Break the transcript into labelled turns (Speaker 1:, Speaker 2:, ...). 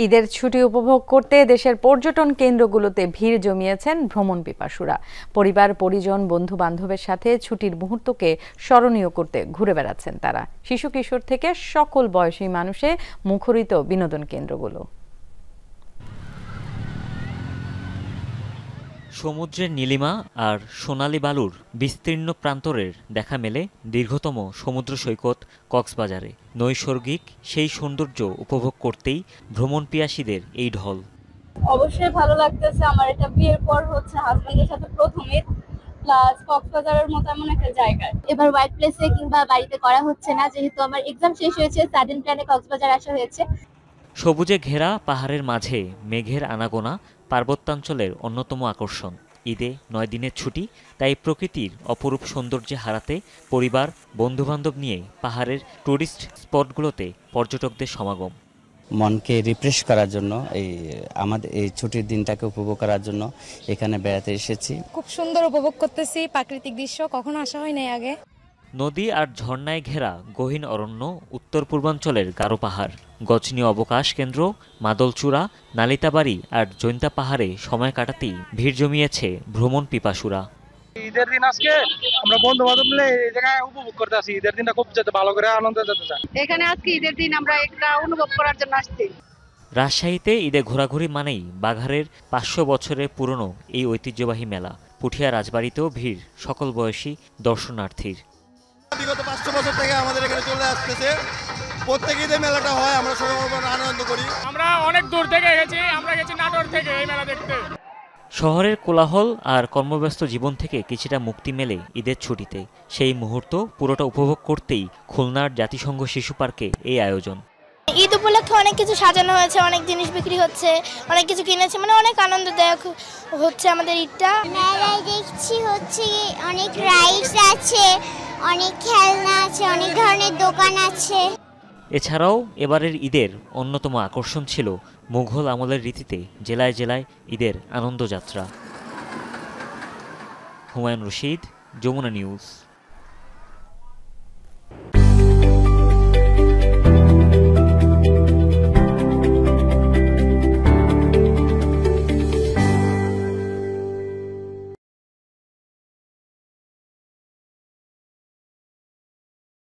Speaker 1: ঈদের ছুটি উপভোগ করতে দেশের পর্যটন কেন্দ্রগুলোতে ভিড় জমিয়েছেন ভ্রমণ পিপাসুরা। পরিবার, পরিজন, বন্ধু বান্ধবের সাথে ছুটির মুহূর্তকে স্মরণীয় করতে ঘুরে বেড়াচ্ছেন তারা। শিশু কিশোর থেকে সকল বয়সী মানুষে মুখরিত বিনোদন কেন্দ্রগুলো।
Speaker 2: সমুদ্রের নীলিমা আর সোনালী বালুর বিস্তীর্ণ প্রান্তরের দেখা মেলে দীর্ঘতম সমুদ্র সৈকত কক্সবাজারে। নৈসর্গিক সেই সৌন্দর্য উপভোগ করতেই ভ্রমণ পিয়াসীদের এই ঢল।
Speaker 3: অবশ্যই ভালো লাগতেছে। আমার এটা বিয়ের পর হচ্ছে হাজবেন্ডের সাথে প্রথম ঈদ, প্লাস কক্সবাজারের মতো এমন একটা জায়গায়
Speaker 4: এবার হোয়াইট প্লেসে কিংবা বাড়িতে করা হচ্ছে না, যেহেতু আমার এক্সাম শেষ হয়েছে। সাডেন প্ল্যানে কক্সবাজার আসা হয়েছে।
Speaker 2: সবুজে ঘেরা পাহাড়ের মাঝে মেঘের আনাগোনা পার্বত্যাঞ্চলের অন্যতম আকর্ষণ। ঈদে 9 দিনের ছুটি, তাই প্রকৃতির অপরূপ সৌন্দর্যে হারাতে পরিবার, বন্ধুবান্ধব নিয়ে পাহাড়ের টুরিস্ট স্পটগুলোতে পর্যটকদের সমাগম।
Speaker 5: মনকে রিফ্রেশ করার জন্য আমাদের এই ছুটির দিনটাকে উপভোগ করার জন্য এখানে বেড়াতে এসেছি।
Speaker 6: খুব সুন্দর উপভোগ করতেছি প্রাকৃতিক দৃশ্য, কখনো আসা হয় নাই আগে।
Speaker 2: নদী আর ঝর্ণায় ঘেরা গহীন অরণ্য, উত্তর পূর্বাঞ্চলের গারো পাহাড়, গজনীয় অবকাশ কেন্দ্র, মাদলচূড়া, নালিতাবাড়ি আর জৈন্তা পাহাড়ে সময় কাটাতেই ভিড় জমিয়েছে ভ্রমণ পিপাসুরা।
Speaker 7: ঈদের দিন আজকে আমরা বন্ধু বান্ধব মিলে এই জায়গায় উপভোগ করতে আসি। ঈদের দিনটা খুব ভালো করে আনন্দ যেতে চাই।
Speaker 3: এখানে আজকে ঈদের দিন আমরা একটা অনুভব করার জন্য আসছি।
Speaker 2: রাজশাহীতে ঈদে ঘোরাঘুরি মানেই বাঘারের 500 বছরের পুরনো এই ঐতিহ্যবাহী মেলা। পুঠিয়া রাজবাড়িতেও ভিড় সকল বয়সী দর্শনার্থীর।
Speaker 8: বিগত 500 বছর থেকে আমাদের এখানে চলে আসতেছে। প্রত্যেক ঈদে মেলাটা হয়, আমরা সবাই আনন্দ করি।
Speaker 7: আমরা অনেক দূর থেকে গেছি, আমরা গেছি নাটোর থেকে এই মেলা দেখতে।
Speaker 2: শহরের কোলাহল আর কর্মব্যস্ত জীবন থেকে কিছুটা মুক্তি মেলে ঈদের ছুটিতে। সেই মুহূর্ত পুরোটা উপভোগ করতেই খুলনার জাতিসংঘ শিশু পার্কে এই আয়োজন।
Speaker 4: ঈদ উপলক্ষে অনেক কিছু সাজানো হয়েছে, অনেক জিনিস বিক্রি হচ্ছে, অনেক কিছু কিনেছে, মানে অনেক আনন্দদায়ক হচ্ছে আমাদের ঈদটা।
Speaker 9: মেলায় দেখছি হচ্ছে অনেক রাইডস আছে, অনেক খেলনা আছে, অনেক ধরনের দোকান আছে।
Speaker 2: এছাড়াও এবারের ঈদের অন্যতম আকর্ষণ ছিল মুঘল আমলের রীতিতে জেলায় জেলায় ঈদের আনন্দযাত্রা। হুমায়ুন রশিদ, যমুনা নিউজ।